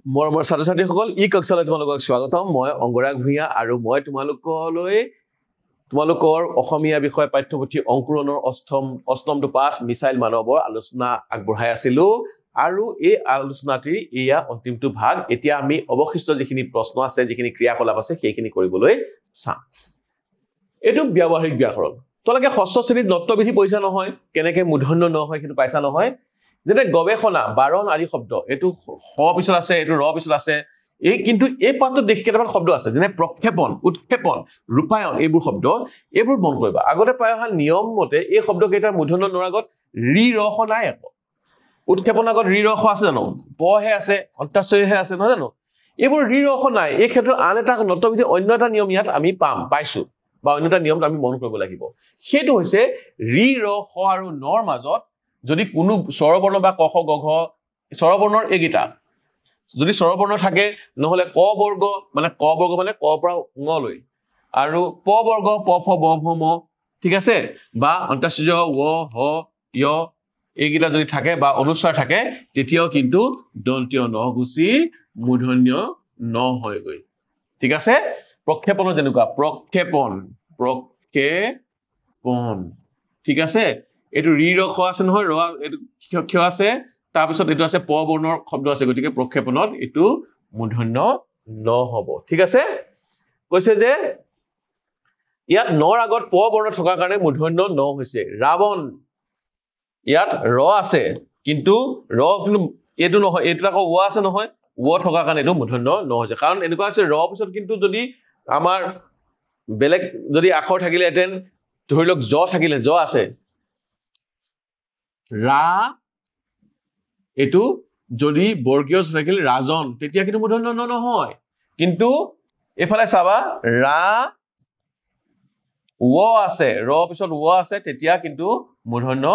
মোৰ ছাত্ৰ-ছাত্ৰীসকল ই কক্ষালৈ তোমালোকক স্বাগতম মই অংগৰাগ ভূঞা আৰু মই তোমালোকৰ অসমীয়া বিষয় পাঠ্যপুথি অংকুৰণৰ অষ্টমটো পাঠ মিছাইল মানৱৰ আলোচনা আগবঢ়াই আছিলো আৰু এই আলোচনাটিৰ এয়া অন্তিমটো ভাগ এতিয়া আমি অৱশিষ্ট যিখিনি প্ৰশ্ন আছে যিখিনি ক্ৰিয়াকলাপ আছে সেইখিনি কৰিবলৈ চাম এটো ব্যৱহাৰিক ব্যাকৰণ তোমালোকে ষষ্ঠ শ্ৰেণীত নট্যবিধি পঢ়িছা নহয় কেনেকৈ মূৰ্ধন্য ন হয় কিন্তু পাইছা নহয় যেনে গৱেষণা বাৰণ আদি শব্দ এটো হ পিছত আছে এটো ৰ পিছত আছে এই কিন্তু এই পাঠটো দেখি কেইটামান শব্দ আছে যেনে প্ৰক্ষেপণ উৎক্ষেপণ ৰূপায়ণ এইবোৰ শব্দ এইবোৰ মন কৰিবা আগতে প্ৰায় নিয়ম মতে এই শব্দ কেইটাৰ মূৰ্ধন্য নৰ আগত ৰি ৰ খ নাই আকৌ উৎক্ষেপণ আগত ৰি ৰ খ আছে জানো পহে আছে অন্তাশয়হে আছে নহয় জানো এইবোৰ ৰি ৰ খ নাই এই ক্ষেত্ৰত আন এটা নট্যবিধি অন্য এটা নিয়ম ইয়াত আমি পাইছো বা অন্য এটা নিয়ম আমি মন কৰিব লাগিব সেইটো হৈছে ৰি ৰ খ আৰু নৰ মাজত যদি কোনো স্বৰবৰ্ণ বা ক খ গ ঘ স্বৰবৰ্ণৰ এগিটা যদি স্বৰবৰ্ণ থাকে নহলে ক বৰ্গ মানে ক পৰা ঙ লৈ আৰু প বৰ্গ প ফ ব ভ ম ঠিক আছে বা অন্তাক্ষয় ৱ হ য় এগিটা যদি থাকে বা অনুস্বাৰ থাকে তেতিয়াও কিন্তু দন্তীয় ন গুছি মূৰ্ধন্য ন হয় গৈ ঠিক আছে প্ৰক্ষেপণ যেনেকুৱা প্ৰক্ষেপণ ঠিক আছে এটো ৰি ৰ খ আছে নহয় ৰ এটো ক্ষ আছে তাৰ পিছত এটো আছে প বৰ্ণৰ শব্দ আছে গতিকে প্ৰক্ষেপণত এটো মূৰ্ধন্য ন হ'ব ঠিক আছে কৈছে যে ইয়াত নৰ আগত প বৰ্ণ থকাৰ কাৰণে মূৰ্ধন্য ন হৈছে ৰাৱণ ইয়াত ৰ আছে কিন্তু এটো নহয় এটো আকৌ ও আছে নহয় ও থকাৰ কাৰণে এটো মূৰ্ধন্য ন হৈছে কাৰণ এনেকুৱা আছে ৰ পিছত কিন্তু যদি আমাৰ বেলেগ যদি আখৰ থাকিলে এতেন ধৰি লওক জ থাকিলে জ আছে ৰা এটো যদি বৰ্গীয় থাকিলে ৰাজন তেতিয়া কিন্তু মূৰ্ধন্য ন নহয় কিন্তু এফালে চাবা ৰা ও আছে ৰ পিছত ও আছে তেতিয়া কিন্তু মূৰ্ধন্য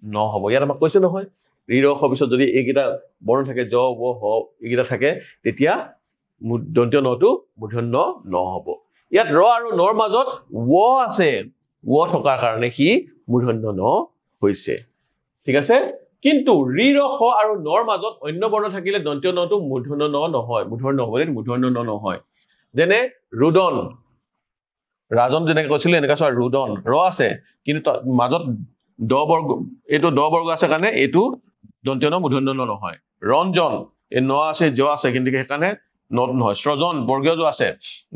ন হ'ব ইয়াত আমাক কৈছে নহয় ৰি ৰ খ পিছত যদি এইকেইটা বৰ্ণ থাকে জ ও হ এইকেইটা থাকে তেতিয়া দন্তীয় নটো মূৰ্ধন্য ন হ'ব ইয়াত ৰ আৰু নৰ মাজত ও আছে ও থকাৰ কাৰণে কি মূৰ্ধন্য ন হৈছে ঠিক আছে কিন্তু ৰি ৰ খ আৰু নৰ মাজত অন্য বৰ্ণ থাকিলে দন্তীয় নটো মূৰ্ধন্য ন নহয় মূৰ্ধন্য ন নহয় যেনে ৰুদন ৰাজন যেনেকৈ কৈছিল এনেকা চোৱা ৰুদন ৰ আছে কিন্তু মাজত দ বৰ্গ এটো দ বৰ্গ আছে কাৰণে এটো দন্তীয় ন মূৰ্ধন্য ন নহয় ৰঞ্জন এই ন আছে জ আছে কিন্তু সেইকাৰণে নট নহয় সৃজন বৰ্গীয় জ আছে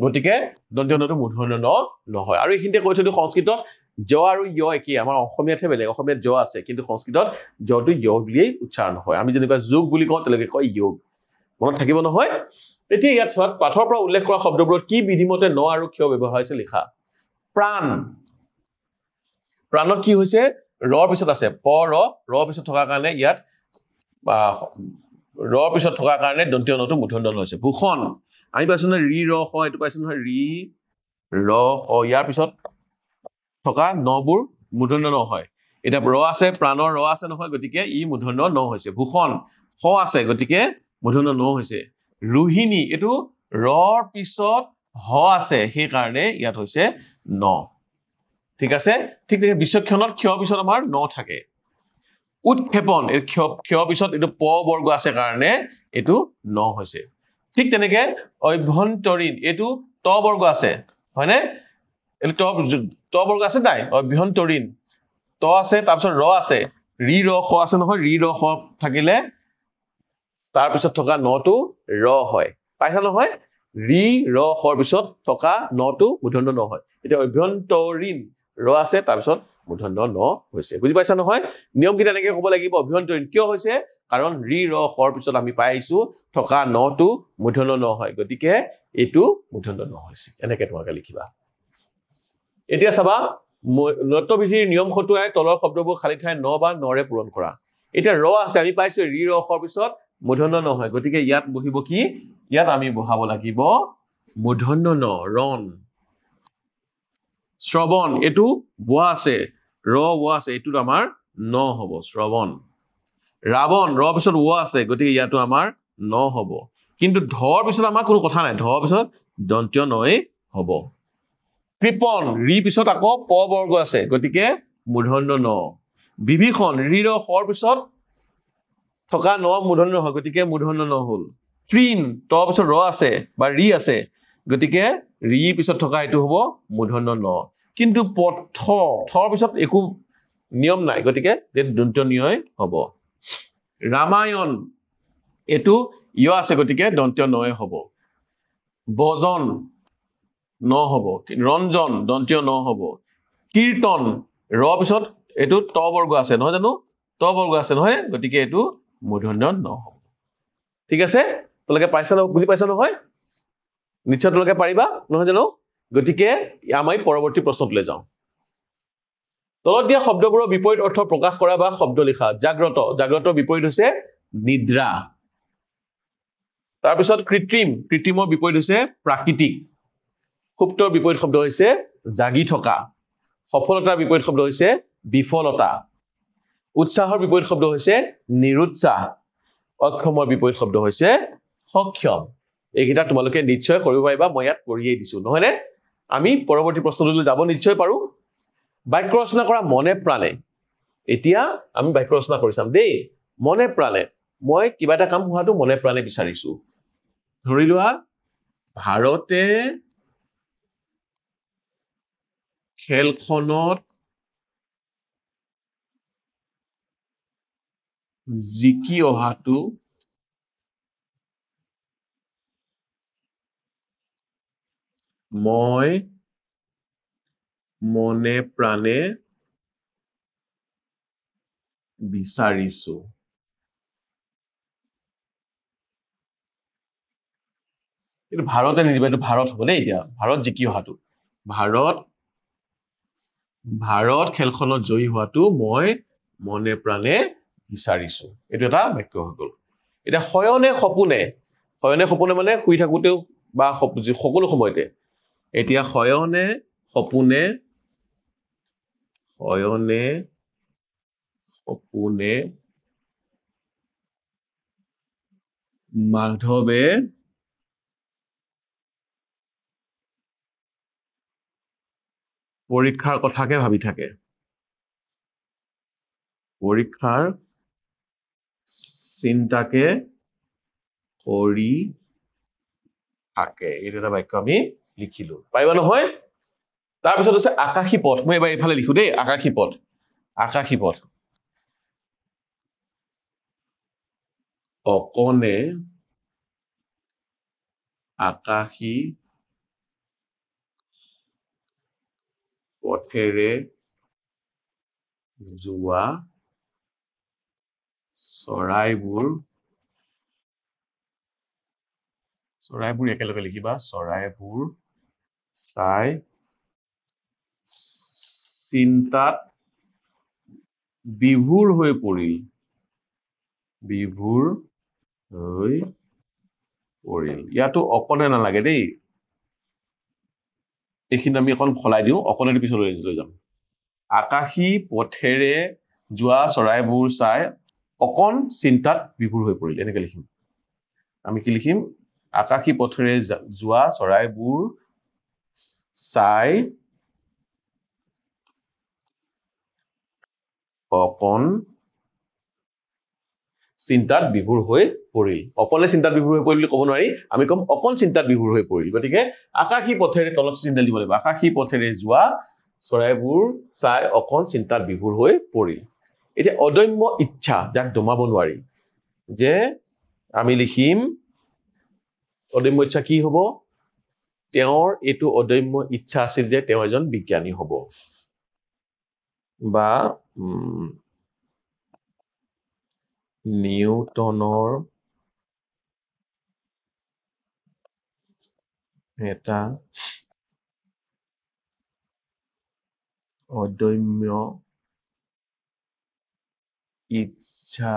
গতিকে দন্তীয় নটো মূৰ্ধন্য ন নহয় আৰু এইখিনিতে কৈ থৈছো সংস্কৃতত জ আৰু য় কি আমাৰ অসমীয়াতহে বেলেগ অসমীয়াত জ আছে কিন্তু সংস্কৃতত জটো য় বুলিয়েই উচ্চাৰণ হয় আমি যেনেকুৱা যোগ বুলি কওঁ তেওঁলোকে কয় যোগ মনত থাকিব নহয় এতিয়া ইয়াত চোৱা পাঠৰ পৰা উল্লেখ কৰা শব্দবোৰত কি বিধিমতে ন আৰু ক্ষ ব্যৱহাৰ হৈছে লিখা প্ৰাণত কি হৈছে ৰ পিছত আছে প ৰ পিছত থকাৰ কাৰণে ইয়াত ৰ পিছত থকাৰ কাৰণে দন্তীয় নটো মূৰ্ধন্য ন হৈছে ভূষণ আমি পাইছো নহয় ৰি ৰ খ এটো পাইছো নহয় ৰি ৰ খ ইয়াৰ পিছত থকা নবোৰ মূৰ্ধন্য ন হয় এটা ৰ আছে প্ৰাণৰ ৰ আছে নহয় গতিকে ই মূৰ্ধন্য ন হৈছে ভূষণ খ আছে গতিকে মূৰ্ধন্য ন হৈছে ৰোহিণী এটো ৰৰ পিছত হ আছে সেই কাৰণে ইয়াত হৈছে ন ঠিক আছে ঠিক তেনেকৈ বিচক্ষণত ক্ষ পিছত আমাৰ ন থাকে উৎক্ষেপণ এই ক্ষ পিছত এটো প বৰ্গ আছে কাৰণে এটো ন হৈছে ঠিক তেনেকৈ অভ্যন্তৰীণ এটো ত বৰ্গ আছে হয়নে এটো ত বৰ্গ আছে নাই অভ্যন্তৰীণ ত আছে তাৰ পিছত ৰ আছে ৰি ৰ খ আছে নহয় ৰি ৰ খ থাকিলে তাৰ পিছত থকা নটো ৰ হয় পাইছা নহয় ৰি ৰ খৰ পিছত থকা নটো মূৰ্ধন্য ন হয় এতিয়া অভ্যন্তৰীণ ৰ আছে তাৰ পিছত মূৰ্ধন্য ন হৈছে বুজি পাইছা নহয় নিয়ম কি তেনেকৈ ক'ব লাগিব অভ্যন্তৰীণ কিয় হৈছে কাৰণ ৰি ৰ খৰ পিছত আমি পাইছো থকা নটো মূৰ্ধন্য ন হয় গতিকে এটো মূৰ্ধন্য ন হৈছে এনেকৈ তোমাক লিখিবা এতিয়া চাবা নট্যবিধিৰ নিয়ম খটুৱাই তলৰ শব্দবোৰ খালি ঠাই ন বা নৰে পূৰণ কৰা এতিয়া ৰ আছে আমি পাইছো ৰি ৰ খৰ পিছত মূৰ্ধন্য নহয় গতিকে ইয়াত বহিব কি ইয়াত আমি বহাব লাগিব মূৰ্ধন্য ন ৰণ শ্ৰৱণ এটো বোৱা আছে ৰ ও আছে এটোত আমাৰ ন হ'ব শ্ৰৱণ ৰাৱণ ৰ পিছত ও আছে গতিকে ইয়াতো আমাৰ ন হ'ব কিন্তু ধৰ পিছত আমাৰ কোনো কথা নাই ধৰ পিছত দন্তীয় নয়ে হ'ব কৃপণ ৰি পিছত আকৌ প বৰ্গ আছে গতিকে মূৰ্ধন্য ন বিভীষণ ৰি ৰ খৰ পিছত থকা ন মূৰ্ধন্য নহয় গতিকে মূৰ্ধন্য ন হ'ল তৃণ ত পিছত ৰ আছে বা ৰি আছে গতিকে ৰি পিছত থকা এইটো হ'ব মূৰ্ধন্য ন কিন্তু থৰ পিছত একো নিয়ম নাই গতিকে দন্ত্য নিয় হ'ব ৰামায়ণ এইটো য় আছে গতিকে দন্ত্য নয় হ'ব বজন ন হ'ব ৰঞ্জন দন্ত্য ন হ'ব কীৰ্তন ৰ পিছত এইটো ত বৰ্গ আছে নহয় জানো ত বৰ্গ আছে নহয় গতিকে এইটো মূৰ্ধন্য ন হ'ব ঠিক আছে তোমালোকে পাইছা বুজি পাইছা নহয় নিশ্চয় তোমালোকে পাৰিবা নহয় জানো গতিকে আমি পৰৱৰ্তী প্ৰশ্নটোলৈ যাওঁ তলত দিয়া শব্দবোৰৰ বিপৰীত অৰ্থ প্ৰকাশ কৰা বা শব্দ লিখা জাগ্ৰতৰ বিপৰীত হৈছে নিদ্ৰা তাৰপিছত কৃত্ৰিমৰ বিপৰীত হৈছে প্ৰাকৃতিক সুপ্তৰ বিপৰীত শব্দ হৈছে জাগি থকা সফলতাৰ বিপৰীত শব্দ হৈছে বিফলতা উৎসাহৰ বিপৰীত শব্দ হৈছে নিৰুৎসাহ অক্ষমৰ বিপৰীত শব্দ হৈছে সক্ষম এইকেইটা তোমালোকে নিশ্চয় কৰিব পাৰিবা মই ইয়াত কৰিয়েই দিছো নহয়নে আমি পৰৱৰ্তী প্ৰশ্নটোলৈ যাব নিশ্চয় পাৰো বাক্য ৰচনা কৰা মনে প্ৰাণে এতিয়া আমি বাক্য ৰচনা কৰি চাম দেই মনে প্ৰাণে মই কিবা এটা কাম হোৱাটো মনে প্ৰাণে বিচাৰিছো ধৰি লোৱা ভাৰতে খেলখনত জিকি অহাটো মই মনে প্ৰাণে বিচাৰিছো কিন্তু ভাৰতে নিদিব এইটো ভাৰত হ'ব দেই এতিয়া ভাৰত জিকি অহাটো ভাৰত খেলখনত জয়ী হোৱাটো মই মনে প্ৰাণে বিচাৰিছো এইটো এটা বাক্য হৈ গ'ল এতিয়া শয়নে সপোনে মানে শুই থাকোতেও বা সকলো সময়তে এতিয়া শয়নে সপোনে মাধৱে পৰীক্ষাৰ কথাকে ভাবি থাকে পৰীক্ষাৰ চিন্তাকে কৰি থাকে এইটো এটা বাক্য আমি লিখিলো পাৰিবা নহয় তাৰপিছত হৈছে আকাশী পথ মই এবাৰ এইফালে লিখো দেই আকাশী পথ অকণে আকাশী পথেৰে যোৱা চৰাইবোৰ একেলগে লিখিবা চৰাইবোৰ চাই চিন্তাত বিভোৰ হৈ পৰিল ইয়াতো অকণে নালাগে দেই এইখিনি আমি এখন খলাই দিওঁ অকণে পিছলৈ লৈ যাম আকাশী পথেৰে যোৱা চৰাইবোৰ চাই অকণ চিন্তাত বিভোৰ হৈ পৰিল এনেকে লিখিম আমি কি লিখিম আকাশী পথেৰে যোৱা চৰাইবোৰ চাই অকণ চিন্তাত বিভোৰ হৈ পৰিল অকলে চিন্তাত বিভোৰ হৈ পৰিল বুলি ক'ব নোৱাৰি আমি কম অকণ চিন্তাত বিভোৰ হৈ পৰিল গতিকে আকাশী পথেৰে তলত চিন্তা দিব লাগিব আকাশী পথেৰে যোৱা চৰাইবোৰ চাই অকণ চিন্তাত বিভোৰ হৈ পৰিল এতিয়া অদম্য ইচ্ছা যাক দমাব নোৱাৰি যে আমি লিখিম অদম্য ইচ্ছা কি হ'ব তেওঁৰ এইটো অদম্য ইচ্ছা আছিল যে তেওঁ এজন বিজ্ঞানী হ'ব বা নিউটনৰ এটা অদম্য ইচ্ছা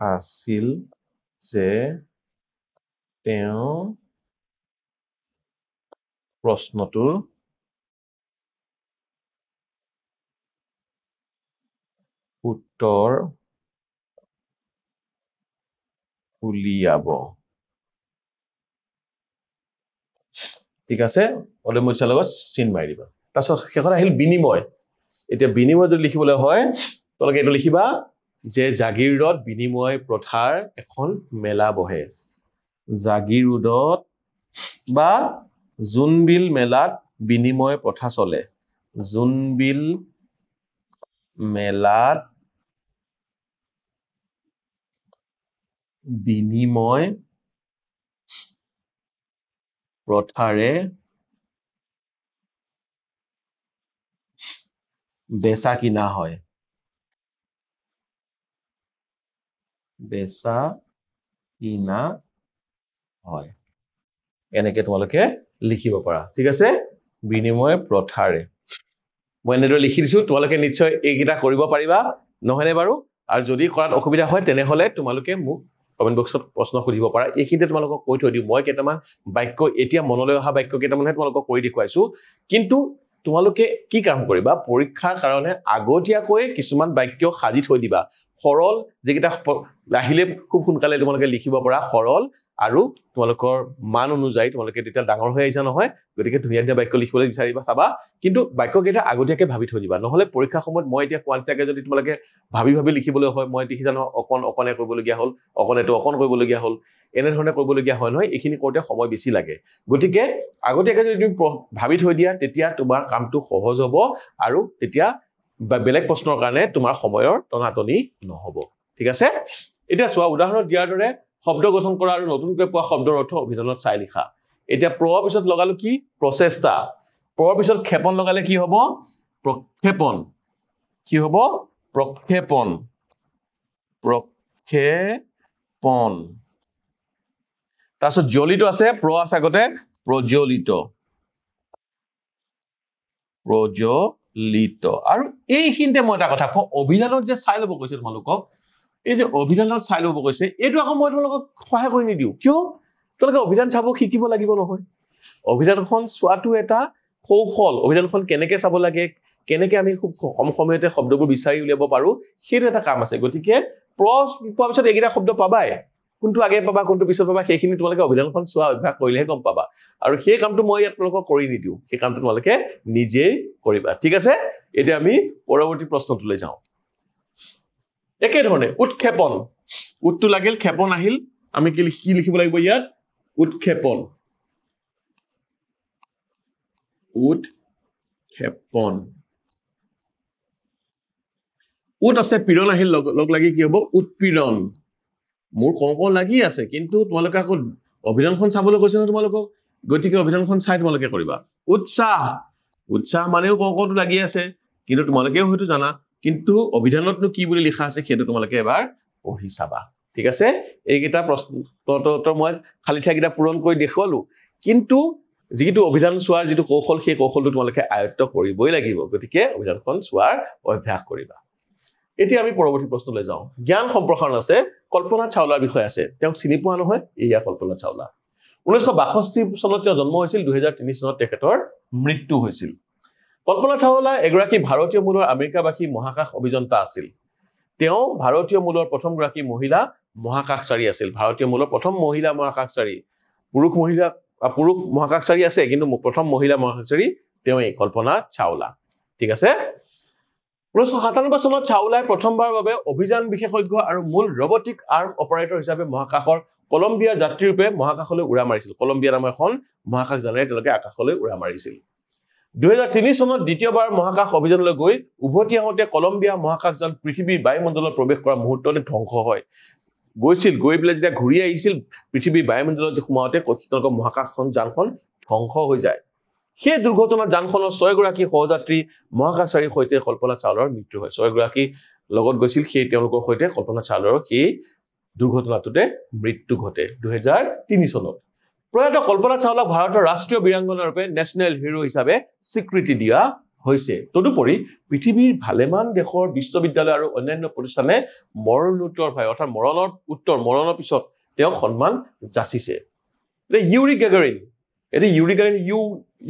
আছিল যে তেওঁ প্ৰশ্নটোৰ উত্তৰ উলিয়াব ঠিক আছে অদম্য ইচ্ছাৰ লগত চিন মাৰি দিবা তাৰপিছত শেষত আহিল বিনিময় এতিয়া বিনিময় যদি লিখিবলৈ হয় তোমালোকে এইটো লিখিবা যে জাগিৰোডত বিনিময় প্ৰথাৰ এখন মেলা বহে জাগিৰোডত বা জোনবিল মেলাত বিনিময় প্ৰথা চলে জোনবিল মেলাত বিনিময় প্ৰথাৰে বেচা কিনা হয় বেচা কিনা হয় এনেকে তোমালোকে লিখিব পাৰা ঠিক আছে বিনিময় প্ৰথাৰে মই এনেদৰে লিখি দিছো তোমালোকে নিশ্চয় এইকেইটা কৰিব পাৰিবা নহয়নে বাৰু আৰু যদি কৰাত অসুবিধা হয় তেনেহলে তোমালোকে মোক কমেন্ট বক্সত প্ৰশ্ন সুধিব পাৰা এইখিনিতে তোমালোকক কৈ থৈ দিও মই কেইটামান বাক্য এতিয়া মনলৈ অহা বাক্য কেইটামানহে তোমালোকক কৰি দেখুৱাইছো কিন্তু তোমালোকে কি কাম কৰিবা পৰীক্ষাৰ কাৰণে আগতীয়াকৈ কিছুমান বাক্য সাজি থৈ দিবা সৰল যেকেইটা আহিলে খুব সোনকালে তোমালোকে লিখিব পৰা সৰল আৰু তোমালোকৰ মান অনুযায়ী তোমালোকে তেতিয়া ডাঙৰ হৈ আহিছা নহয় গতিকে ধুনীয়া ধুনীয়া বাক্য লিখিবলৈ বিচাৰিবা চাবা কিন্তু বাক্যকেইটা আগতীয়াকৈ ভাবি থৈ দিবা নহলে পৰীক্ষা সময়ত মই এতিয়া কোৱানচাকে যদি তোমালোকে ভাবি ভাবি লিখিবলৈ হয় মই দেখি জানো অকণে কৰিবলগীয়া হ'ল অকণেটো অকণ কৰিবলগীয়া হ'ল এনে ধৰণে কৰিবলগীয়া হয় নহয় এইখিনি কৰোঁতে সময় বেছি লাগে গতিকে আগতীয়াকৈ যদি তুমি ভাবি থৈ দিয়া তেতিয়া তোমাৰ কামটো সহজ হ'ব আৰু তেতিয়া বেলেগ প্ৰশ্নৰ কাৰণে তোমাৰ সময়ৰ টনাটনি নহব ঠিক আছে এতিয়া চোৱা উদাহৰণ দিয়াৰ দৰে শব্দ গঠন কৰা আৰু নতুনকৈ পোৱা শব্দৰ অৰ্থ অভিধানত চাই লিখা এতিয়া প্ৰৰ পিছত লগালো কি প্ৰচেষ্টা প্ৰৰ পিছত ক্ষেপণ লগালে কি হ'ব প্ৰক্ষেপণ কি হ'ব প্ৰক্ষেপণ প্ৰক্ষেপণ তাৰপিছত জ্বলিত আছে প্ৰ আছে আগতে প্ৰজ্বলিত প্ৰজ্বলিত আৰু এইখিনিতে মই এটা কথা কওঁ অভিধানত যে চাই ল'ব কৈছে তোমালোকক এই যে অভিধানত চাই ল'ব কৈছে এইটো আকৌ মই তোমালোকক সহায় কৰি নিদিওঁ কিয় তোমালোকে অভিধান চাব শিকিব লাগিব নহয় অভিধানখন চোৱাটো এটা কৌশল অভিধানখন কেনেকে চাব লাগে কেনেকে আমি খুব কম সময়তে শব্দবোৰ বিচাৰি উলিয়াব পাৰো সেইটো এটা কাম আছে গতিকে পোৱাৰ পিছত এইকেইটা শব্দ পাবাই কোনটো আগে পাবা কোনটো পিছত পাবা সেইখিনি তোমালোকে অভিধানখন চোৱা অভ্যাস কৰিলেহে গম পাবা আৰু সেই কামটো মই ইয়াত তোমালোকক কৰি নিদিওঁ সেই কামটো তোমালোকে নিজেই কৰিবা ঠিক আছে এতিয়া আমি পৰৱৰ্তী প্ৰশ্নটোলৈ যাওঁ একে ধৰণে উৎক্ষেপণ উৎটো লাগিল ক্ষেপণ আহিল আমি কি লিখিব লাগিব ইয়াত উৎক্ষেপণ উৎক্ষেপণ উৎ আছে পীড়ন আহিল লগ লাগি কি হ'ব উৎপীড়ন মোৰ কওঁ লাগি আছে কিন্তু তোমালোকে আকৌ অভিধানখন চাবলৈ কৈছে ন তোমালোকক গতিকে অভিধানখন চাই তোমালোকে কৰিবা উৎসাহ উৎসাহ মানেও কওঁটো লাগি আছে কিন্তু তোমালোকেও হয়তো জানা কিন্তু অভিধানতনো কি বুলি লিখা আছে সেইটো তোমালোকে এবাৰ পঢ়ি চাবা ঠিক আছে এইকেইটা প্ৰশ্ন মই খালি ঠাইকেইটা পূৰণ কৰি দেখুৱালো কিন্তু যিটো অভিধান চোৱাৰ যিটো কৌশল সেই কৌশলটো তোমালোকে আয়ত্ত কৰিবই লাগিব গতিকে অভিধানখন চোৱাৰ অভ্যাস কৰিবা এতিয়া আমি পৰৱৰ্তী প্ৰশ্নলৈ যাওঁ জ্ঞান সম্প্ৰসাৰণ আছে কল্পনা চাওলাৰ বিষয় আছে তেওঁক চিনি পোৱা নহয় এয়া কল্পনা চাওলা 1962 চনত তেওঁ জন্ম হৈছিল 2003 চনত তেখেতৰ মৃত্যু হৈছিল কল্পনা চাওলা এগৰাকী ভাৰতীয় মূলৰ আমেৰিকাবাসী মহাকাশ অভিযন্তা আছিল তেওঁ ভাৰতীয় মূলৰ প্ৰথমগৰাকী মহিলা মহাকাশচাৰী আছিল ভাৰতীয় মূলৰ প্ৰথম মহিলা মহাকাশচাৰী পুৰুষ মহাকাশচাৰী আছে কিন্তু প্ৰথম মহিলা মহাকাশচাৰী তেওঁই কল্পনা চাওলা ঠিক আছে 1997 চনত চাওলাই প্ৰথমবাৰৰ বাবে অভিযান বিশেষজ্ঞ আৰু মূল ৰবটিক আৰ্ম অপাৰেটৰ হিচাপে মহাকাশৰ কলম্বিয়া যাত্ৰীৰূপে মহাকাশলৈ উৰা মাৰিছিল কলম্বিয়া নামৰ এখন মহাকাশ যানেৰে তেওঁলোকে আকাশলৈ উৰা মাৰিছিল 2003 চনত দ্বিতীয়বাৰ মহাকাশ অভিযানলৈ গৈ উভতি আহোঁতে কলম্বিয়া মহাকাশযান পৃথিৱীৰ বায়ুমণ্ডলত প্ৰৱেশ কৰাৰ মুহূৰ্ততে ধ্বংস হয় গৈ পেলাই যেতিয়া ঘূৰি আহিছিল পৃথিৱীৰ বায়ুমণ্ডলত সোমাওঁতে তেওঁলোকৰ মহাকাশখন যানখন ধ্বংস হৈ যায় সেই দুৰ্ঘটনাত যানখনৰ 6 গৰাকী সহযাত্ৰী মহাকাশচাৰীৰ সৈতে কল্পনা চাওলাৰ মৃত্যু হয় 6 গৰাকী লগত গৈছিল সেই তেওঁলোকৰ সৈতে কল্পনা চাওলাৰ সেই দুৰ্ঘটনাটোতে মৃত্যু ঘটে 2003 চনত প্ৰয়াত কল্পনা চাওলাক ভাৰতৰ ৰাষ্ট্ৰীয় বীৰাংগনা ৰূপে নেশ্যনেল হিৰো হিচাপে স্বীকৃতি দিয়া হৈছে তদুপৰি পৃথিৱীৰ ভালেমান দেশৰ বিশ্ববিদ্যালয় আৰু অন্যান্য প্ৰতিষ্ঠানে মৰণোত্তৰ ভাই অৰ্থাৎ মৰণৰ পিছত তেওঁক সন্মান যাচিছে ইউৰি গেগাৰিন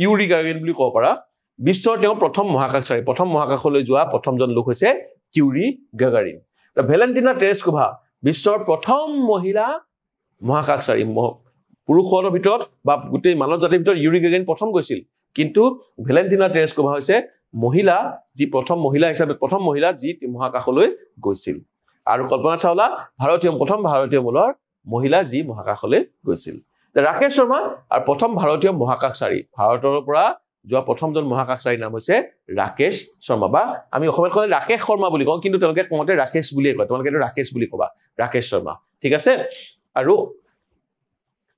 ইউৰি গাগাৰিন বুলি ক'ব পাৰা বিশ্বৰ তেওঁ প্ৰথম মহাকাশচাৰী প্ৰথম মহাকাশলৈ যোৱা প্ৰথমজন লোক হৈছে ইউৰি গাগাৰিন ভেলেন্টিনা টেৰেস্কোভা বিশ্বৰ প্ৰথম মহিলা মহাকাশচাৰী পুৰুষৰ ভিতৰত বা গোটেই মানৱ জাতিৰ ভিতৰত ইউৰি গাগাৰিন প্ৰথম গৈছিল কিন্তু ভেলেন্টিনা টেৰেস্কোভা হৈছে মহিলা যি প্ৰথম মহিলা হিচাপে প্ৰথম মহিলা যি মহাকাশলৈ গৈছিল আৰু কল্পনা চাওলা প্ৰথম ভাৰতীয় মূলৰ মহিলা যি মহাকাশলৈ গৈছিল ৰাকেশ শৰ্মা আৰু প্ৰথম ভাৰতীয় মহাকাশচাৰী ভাৰতৰ পৰা যোৱা প্ৰথমজন মহাকাশচাৰীৰ নাম হৈছে ৰাকেশ শৰ্মা বা আমি অসমীয়াত ক'লে ৰাকেশ শৰ্মা বুলি কওঁ কিন্তু তেওঁলোকে কওঁতে ৰাকেশ বুলিয়ে কয় তোমালোকে এইটো ৰাকেশ বুলি ক'বা ৰাকেশ শৰ্মা ঠিক আছে আৰু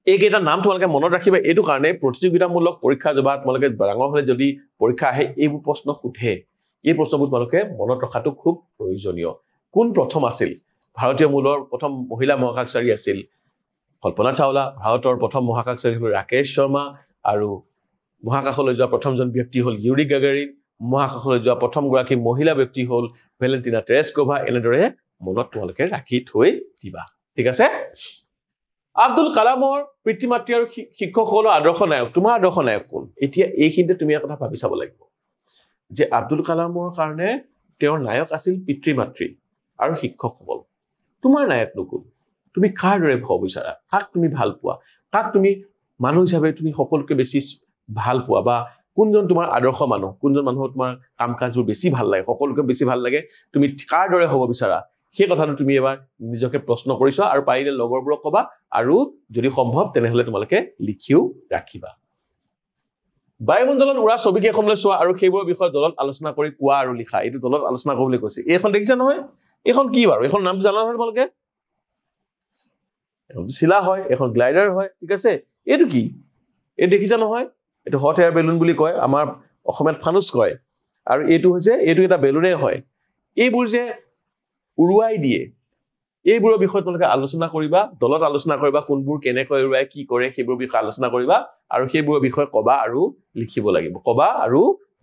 এইকেইটা নাম তোমালোকে মনত ৰাখিবা এইটো কাৰণে প্ৰতিযোগিতামূলক পৰীক্ষা জবা তোমালোকে ডাঙৰ হ'লে যদি পৰীক্ষা আহে এইবোৰ প্ৰশ্ন সোধে এই প্ৰশ্নবোৰ তোমালোকে মনত ৰখাটো খুব প্ৰয়োজনীয় কোন প্ৰথম আছিল ভাৰতীয় মূলৰ প্ৰথম মহিলা মহাকাশচাৰী আছিল কল্পনা চাওলা ভাৰতৰ প্ৰথম মহাকাশচাৰী হ'ল ৰাকেশ শৰ্মা আৰু মহাকাশলৈ যোৱা প্ৰথমজন ব্যক্তি হ'ল ইউৰি গাগাৰিন মহাকাশলৈ যোৱা প্ৰথমগৰাকী মহিলা ব্যক্তি হ'ল ভেলেন্টিনা তেৰেস্কোভা এনেদৰে মনত তোমালোকে ৰাখি থৈ দিবা ঠিক আছে আব্দুল কালামৰ পিতৃ মাতৃ আৰু শিক্ষকসকলৰ আদৰ্শ নায়ক তোমাৰ আদৰ্শ নায়ক কোন এতিয়া এইখিনিতে তুমি এটা কথা ভাবি চাব লাগিব যে আব্দুল কালামৰ কাৰণে তেওঁৰ নায়ক আছিল পিতৃ মাতৃ আৰু শিক্ষকসকল তোমাৰ নায়কনো কোন তুমি কাৰ দৰে হ'ব বিচাৰা কাক তুমি ভাল পোৱা কাক তুমি মানুহ হিচাপে তুমি সকলোকে বেছি ভাল পোৱা বা কোনজন তোমাৰ আদৰ্শ মানুহ কোনজন মানুহৰ তোমাৰ কাম কাজবোৰ বেছি ভাল লাগে সকলোকে বেছি ভাল লাগে তুমি কাৰ দৰে হ'ব বিচাৰা সেই কথাটো তুমি এবাৰ নিজকে প্ৰশ্ন কৰিছা আৰু পাৰিলে লগৰবোৰক ক'বা আৰু যদি সম্ভৱ তেনেহলে তোমালোকে লিখিও ৰাখিবা বায়ুমণ্ডলত উৰা ছবিকেইখনলৈ চোৱা আৰু সেইবোৰৰ বিষয়ে দলত আলোচনা কৰি কোৱা আৰু লিখা এইটো দলত আলোচনা কৰিবলৈ কৈছে এইখন দেখিছা নহয় এইখন কি বাৰু এইখন নাম জানা নহয় তোমালোকে এখন চিলা হয় এখন গ্লাইডাৰ হয় ঠিক আছে এইটো কি এই দেখিছা নহয় এইটো হট এয়াৰ বেলুন বুলি কয় আমাৰ অসমীয়াত ফানুচ কয় আৰু এইটো এটা বেলুনে হয় এইবোৰ যে উৰুৱাই দিয়ে এইবোৰৰ বিষয়ে তোমালোকে আলোচনা কৰিবা দলত আলোচনা কৰিবা কোনবোৰ কেনেকৈ উৰুৱাই কি কৰে সেইবোৰ বিষয়ে আলোচনা কৰিবা আৰু সেইবোৰৰ বিষয়ে ক'বা আৰু লিখিব লাগিব ক'বা আৰু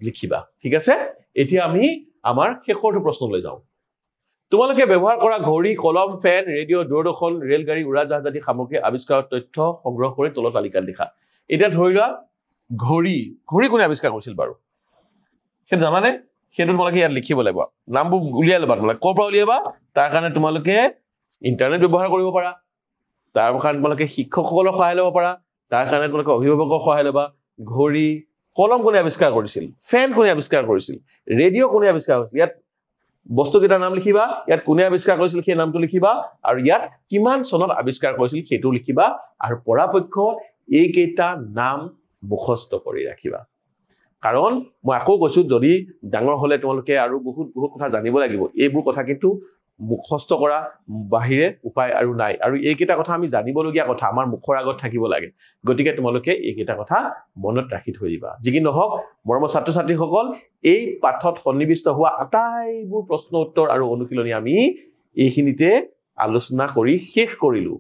লিখিবা ঠিক আছে এতিয়া আমি আমাৰ শেষৰটো প্ৰশ্নলৈ যাওঁ তোমালোকে ব্যৱহাৰ কৰা ঘড়ী কলম ফেন ৰেডিঅ' দূৰদৰ্শন ৰেলগাড়ী উৰাজাহাজ আদি সামগ্ৰী আৱিষ্কাৰৰ তথ্য সংগ্ৰহ কৰি তলত তালিকাত লিখা এতিয়া ধৰি লোৱা ঘড়ী কোনে আৱিষ্কাৰ কৰিছিল বাৰু সেইটো জানানে সেইটো তোমালোকে ইয়াত লিখিব লাগিব নামবোৰ উলিয়াই ল'বা তোমালোকে ক'ৰ পৰা উলিয়াবা তাৰ কাৰণে তোমালোকে ইণ্টাৰনেট ব্যৱহাৰ কৰিব পাৰা তাৰ কাৰণে তোমালোকে শিক্ষকসকলৰ সহায় ল'ব পাৰা তাৰ কাৰণে তোমালোকে অভিভাৱকৰ সহায় ল'বা ঘড়ী কলম কোনে আৱিষ্কাৰ কৰিছিল ফেন কোনে আৱিষ্কাৰ কৰিছিল ৰেডিঅ' কোনে আৱিষ্কাৰ কৰিছিল ইয়াত বস্তুকেইটাৰ নাম লিখিবা ইয়াত কোনে আৱিষ্কাৰ কৰিছিল সেই নামটো লিখিবা আৰু ইয়াত কিমান চনত আৱিষ্কাৰ কৰিছিল সেইটো লিখিবা আৰু পৰাপক্ষত এইকেইটা নাম মুখস্থ কৰি ৰাখিবা কাৰণ মই আকৌ কৈছো যদি ডাঙৰ হলে তোমালোকে আৰু বহুত কথা জানিব লাগিব এইবোৰ কথা কিন্তু মুখস্থ কৰা বাহিৰে উপায় আৰু নাই আৰু এইকেইটা কথা আমি জানিবলগীয়া কথা আমাৰ মুখৰ আগত থাকিব লাগে গতিকে তোমালোকে এইকেইটা কথা মনত ৰাখি থৈ দিবা যি কি নহওক মৰমৰ ছাত্ৰ ছাত্ৰীসকল এই পাঠত সন্নিৱিষ্ট হোৱা আটাইবোৰ প্ৰশ্ন উত্তৰ আৰু অনুশীলনী আমি এইখিনিতে আলোচনা কৰি শেষ কৰিলো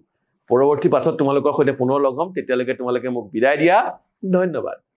পৰৱৰ্তী পাঠত তোমালোকৰ সৈতে পুনৰ লগ হ'ম তেতিয়ালৈকে তোমালোকে মোক বিদায় দিয়া ধন্যবাদ